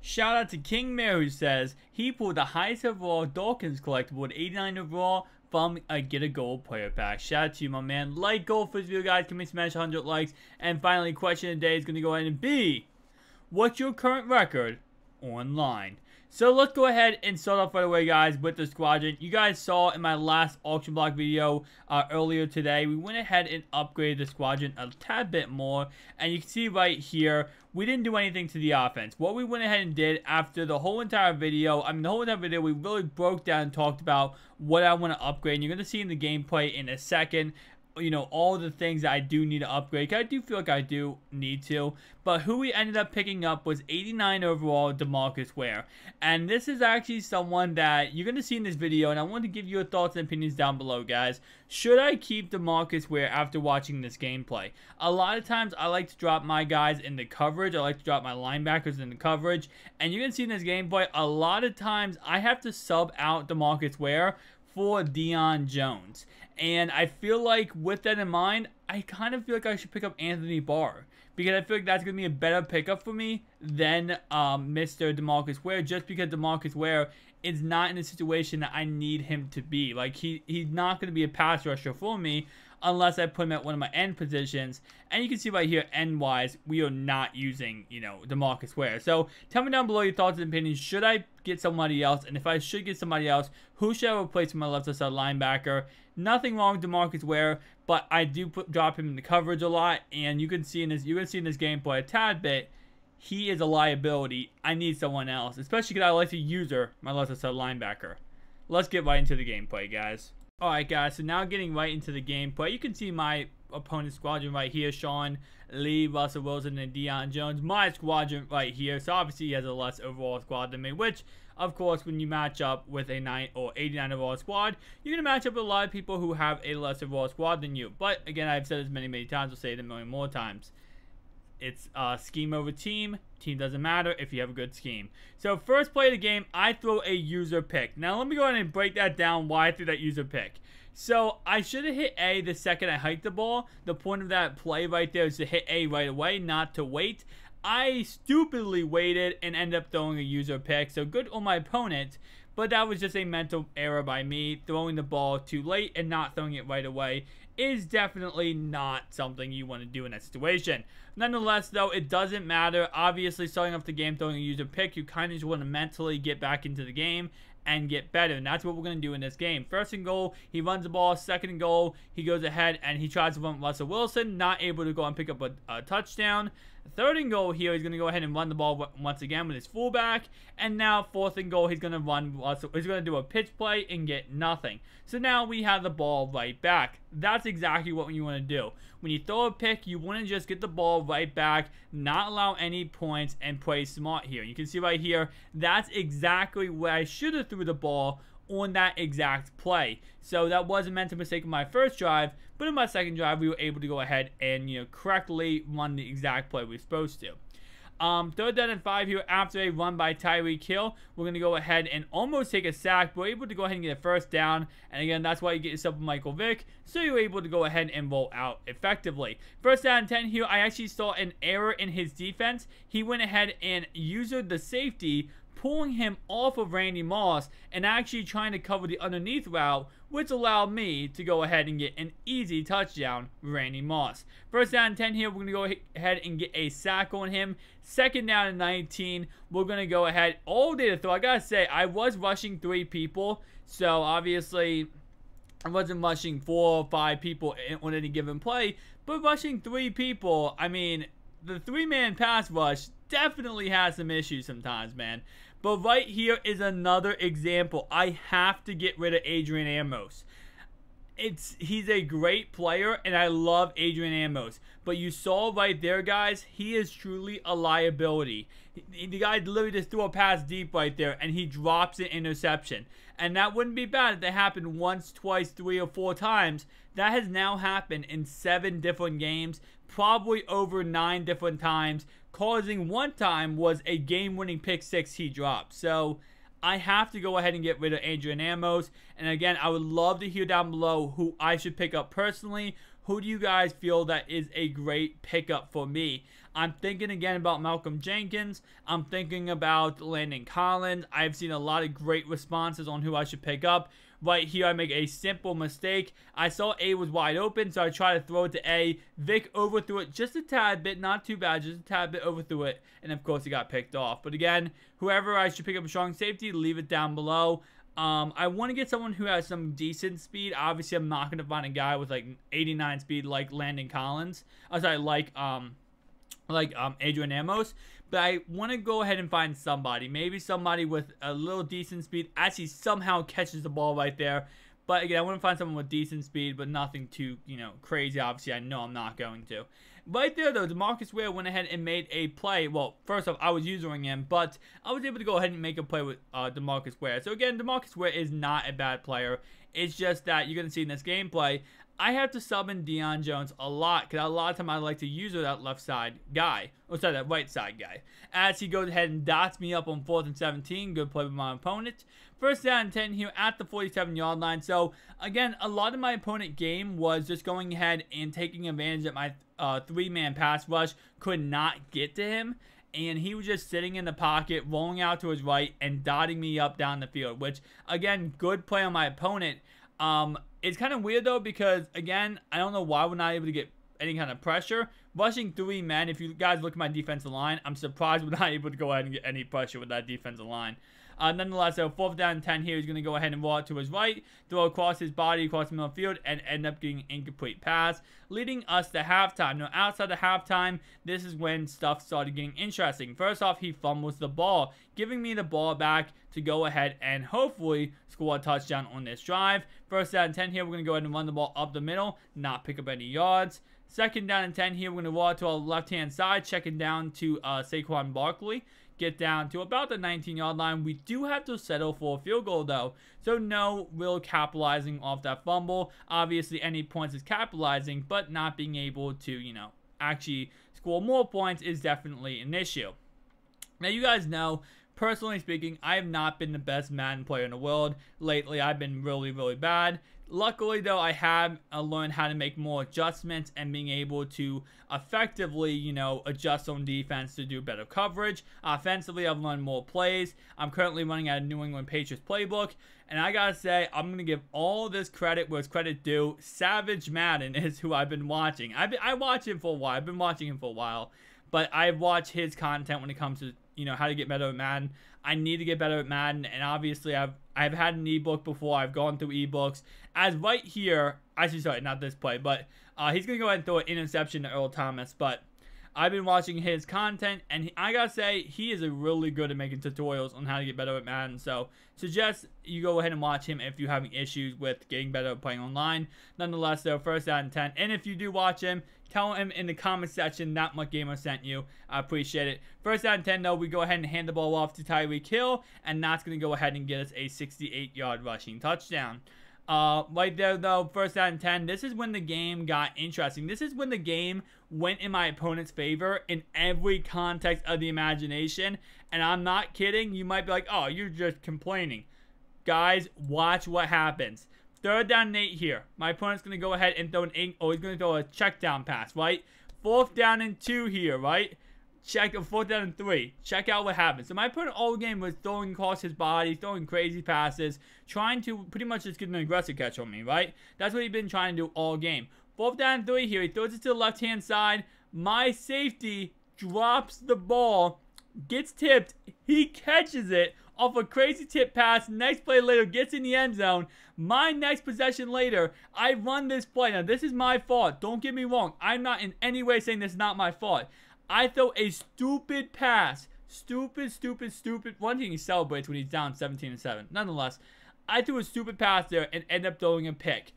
Shout out to Cain Mack, who says he pulled the highest overall Dawkins collectible with 89 overall from a Get a Gold player pack. Shout out to you, my man. Like gold for this video, guys. Can we smash 100 likes? And finally, question of the day is going to go ahead and be, what's your current record online? So let's go ahead and start off right away, guys, with the squadron. You guys saw in my last auction block video earlier today, we went ahead and upgraded the squadron a tad bit more. And you can see right here, we didn't do anything to the offense. What we went ahead and did after the whole entire video, we really broke down and talked about what I want to upgrade. And you're going to see in the gameplay in a second, you know, all the things that I do need to upgrade. I do feel like I do need to. But who we ended up picking up was 89 overall DeMarcus Ware. And this is actually someone that you're going to see in this video. And I want to give you your thoughts and opinions down below, guys. Should I keep DeMarcus Ware after watching this gameplay? A lot of times I like to drop my guys in the coverage. I like to drop my linebackers in the coverage. And you're going to see in this gameplay, a lot of times I have to sub out DeMarcus Ware for Deion Jones. And I feel like with that in mind, I kind of feel like I should pick up Anthony Barr, because I feel like that's going to be a better pickup for me than Mr. DeMarcus Ware, just because DeMarcus Ware is not in a situation that I need him to be. Like, he's not going to be a pass rusher for me unless I put him at one of my end positions. And you can see right here, end-wise, we are not using, you know, DeMarcus Ware. So tell me down below your thoughts and opinions. Should I get somebody else? And if I should get somebody else, who should I replace for my left side linebacker? Nothing wrong with DeMarcus Ware, but I do drop him in the coverage a lot. And you can see in this, gameplay a tad bit, he is a liability. I need someone else, especially because I like to use my left side linebacker. Let's get right into the gameplay, guys. Alright, guys, so now getting right into the gameplay. You can see my opponent's squadron right here. Sean Lee, Russell Wilson, and Deion Jones. My squadron right here. So obviously he has a less overall squad than me, which, of course, when you match up with a 9 or 89 overall squad, you're going to match up with a lot of people who have a less overall squad than you. But, again, I've said this many times. I'll say it a million more times. It's scheme over team. Team doesn't matter if you have a good scheme. So first play of the game, I throw a user pick. Now let me go ahead and break that down why I threw that user pick. So I should have hit A the second I hiked the ball. The point of that play right there is to hit A right away, not to wait. I stupidly waited and ended up throwing a user pick. So good on my opponent, but that was just a mental error by me. Throwing the ball too late and not throwing it right away is definitely not something you want to do in that situation. Nonetheless, though, it doesn't matter. Obviously, starting off the game throwing a user pick, you kind of just want to mentally get back into the game and get better. And that's what we're going to do in this game. First and goal, he runs the ball. Second and goal, he goes ahead and he tries to run Russell Wilson, not able to go and pick up a touchdown. Third and goal here, he's going to go ahead and run the ball once again with his fullback. And now fourth and goal, he's going to run Russell. He's going to do a pitch play and get nothing. So now we have the ball right back. That's exactly what you want to do. When you throw a pick, you want to just get the ball right back, not allow any points, and play smart here. You can see right here, that's exactly where I should have threw the ball on that exact play. So that wasn't meant to mistake in my first drive, but in my second drive, we were able to go ahead and, you know, correctly run the exact play we were supposed to. Third down and 5 here after a run by Tyreek Hill. We're going to go ahead and almost take a sack. We're able to go ahead and get a first down. And again, that's why you get yourself a Michael Vick. So you're able to go ahead and roll out effectively. First down and 10 here. I actually saw an error in his defense. He went ahead and used the safety, pulling him off of Randy Moss and actually trying to cover the underneath route, which allowed me to go ahead and get an easy touchdown with Randy Moss. First down and 10 here, we're going to go ahead and get a sack on him. Second down and 19, we're going to go ahead all day to throw. I got to say, I was rushing 3 people, so obviously I wasn't rushing 4 or 5 people on any given play, but rushing 3 people, I mean, the 3-man pass rush definitely has some issues sometimes, man. But right here is another example. I have to get rid of Adrian Amos. He's a great player, and I love Adrian Amos. But you saw right there, guys, he is truly a liability. The guy literally just threw a pass deep right there, and he drops an interception. And that wouldn't be bad if that happened once, twice, 3 or 4 times. That has now happened in 7 different games, probably over 9 different times, causing one time was a game-winning pick 6 he dropped. So I have to go ahead and get rid of Adrian Amos. And again, I would love to hear down below who I should pick up personally. Who do you guys feel that is a great pickup for me? I'm thinking again about Malcolm Jenkins. I'm thinking about Landon Collins. I've seen a lot of great responses on who I should pick up. Right here, I make a simple mistake. I saw A was wide open, so I try to throw it to A. Vic overthrew it just a tad bit, not too bad, just a tad bit overthrew it, and of course, it got picked off. But again, whoever I should pick up a strong safety, leave it down below. I want to get someone who has some decent speed. Obviously, I'm not going to find a guy with like 89 speed like Landon Collins. I'm sorry, like Adrian Amos. But I want to go ahead and find somebody. Maybe somebody with a little decent speed. Actually, somehow catches the ball right there. But again, I want to find someone with decent speed, but nothing too, crazy. Obviously, I know I'm not going to. Right there, though, DeMarcus Ware went ahead and made a play. Well, first off, I was using him, but I was able to go ahead and make a play with DeMarcus Ware. So again, DeMarcus Ware is not a bad player. It's just that you're going to see in this gameplay, I have to sub in Deion Jones a lot, because a lot of time I like to use that left side guy, or sorry, that right side guy. As he goes ahead and dots me up on 4th and 17, good play with my opponent. First down and 10 here at the 47-yard line. So again, a lot of my opponent game was just going ahead and taking advantage that my 3-man pass rush could not get to him. And he was just sitting in the pocket, rolling out to his right, and dotting me up down the field, which, again, good play on my opponent. It's kind of weird, though, because, again, I don't know why we're not able to get any kind of pressure. Rushing 3 men, if you guys look at my defensive line, I'm surprised we're not able to go ahead and get any pressure with that defensive line. Nonetheless, so 4th down and 10 here, he's going to go ahead and roll out to his right, throw across his body, across the middle of the field, and end up getting an incomplete pass, leading us to halftime. Now, outside of halftime, this is when stuff started getting interesting. First off, he fumbles the ball, giving me the ball back to go ahead and hopefully score a touchdown on this drive. First down and 10 here, we're going to go ahead and run the ball up the middle, not pick up any yards. Second down and 10 here, we're going to roll out to our left-hand side, checking down to Saquon Barkley. Get down to about the 19-yard line. We do have to settle for a field goal, though. So, no real capitalizing off that fumble. Obviously, any points is capitalizing, but not being able to, actually score more points is definitely an issue. Now, you guys know, personally speaking, I have not been the best Madden player in the world. Lately, I've been really, really bad. Luckily, though, I have learned how to make more adjustments and being able to effectively, adjust on defense to do better coverage. Offensively, I've learned more plays. I'm currently running out of New England Patriots playbook. And I gotta say, I'm going to give all this credit where it's credit due. Savage Madden is who I've been watching. I watch him for a while. I've been watching him for a while. But I've watched his content when it comes to, how to get better at Madden. I need to get better at Madden, and obviously I've had an ebook before. I've gone through ebooks. As right here, actually, sorry, not this play, but he's going to go ahead and throw an interception to Earl Thomas, but I've been watching his content, and I gotta say, he is really good at making tutorials on how to get better at Madden, so suggest you go ahead and watch him if you're having issues with getting better at playing online. Nonetheless, though, first down and 10, and if you do watch him, tell him in the comment section that MUT Gamer sent you. I appreciate it. First down and 10, though, we go ahead and hand the ball off to Tyreek Hill, and that's going to go ahead and get us a 68-yard rushing touchdown. Right there, though, first down and 10, this is when the game got interesting. This is when the game went in my opponent's favor in every context of the imagination, and I'm not kidding. You might be like, oh, you're just complaining. Guys, watch what happens. Third down and 8 here. My opponent's going to go ahead and throw he's going to throw a check down pass, right? Fourth down and 2 here, right? Fourth down and 3. Check out what happens. So my opponent all game was throwing across his body, throwing crazy passes, trying to pretty much just get an aggressive catch on me, right? That's what he's been trying to do all game. Fourth down and 3 here. He throws it to the left-hand side. My safety drops the ball, gets tipped. He catches it off a crazy tip pass. Next play later, gets in the end zone. My next possession later, I run this play. Now, this is my fault. Don't get me wrong. I'm not in any way saying this is not my fault. I throw a stupid pass. Stupid. One thing he celebrates when he's down 17-7. Nonetheless, I threw a stupid pass there and end up throwing a pick.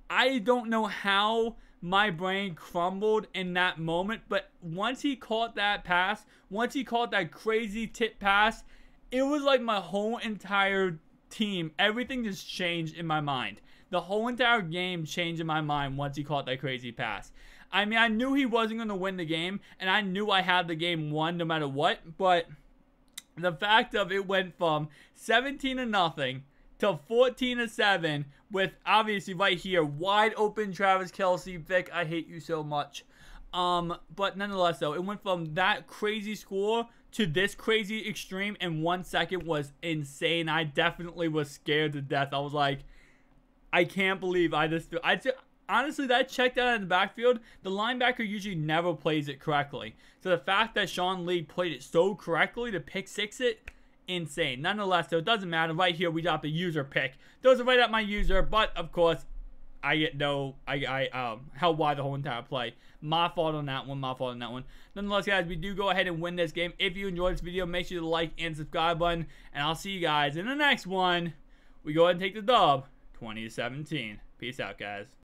I don't know how my brain crumbled in that moment, but once he caught that pass, once he caught that crazy tip pass, it was like my whole entire team, everything just changed in my mind. The whole entire game changed in my mind once he caught that crazy pass. I mean, I knew he wasn't going to win the game, and I knew I had the game won no matter what, but the fact of it went from 17-0 to 14-7 with, obviously, right here, wide open Travis Kelce. Vic, I hate you so much. But nonetheless, though, it went from that crazy score to this crazy extreme in 1 second was insane. I definitely was scared to death. I was like, I can't believe honestly, that check down in the backfield, the linebacker usually never plays it correctly. So the fact that Sean Lee played it so correctly to pick six it, insane. Nonetheless, though, it doesn't matter. Right here, we got the user pick. Those are right at my user, but of course, I get held wide the whole entire play. My fault on that one. Nonetheless, guys, we do go ahead and win this game. If you enjoyed this video, make sure to like and subscribe button, and I'll see you guys in the next one. We go ahead and take the dub, 20-17. Peace out, guys.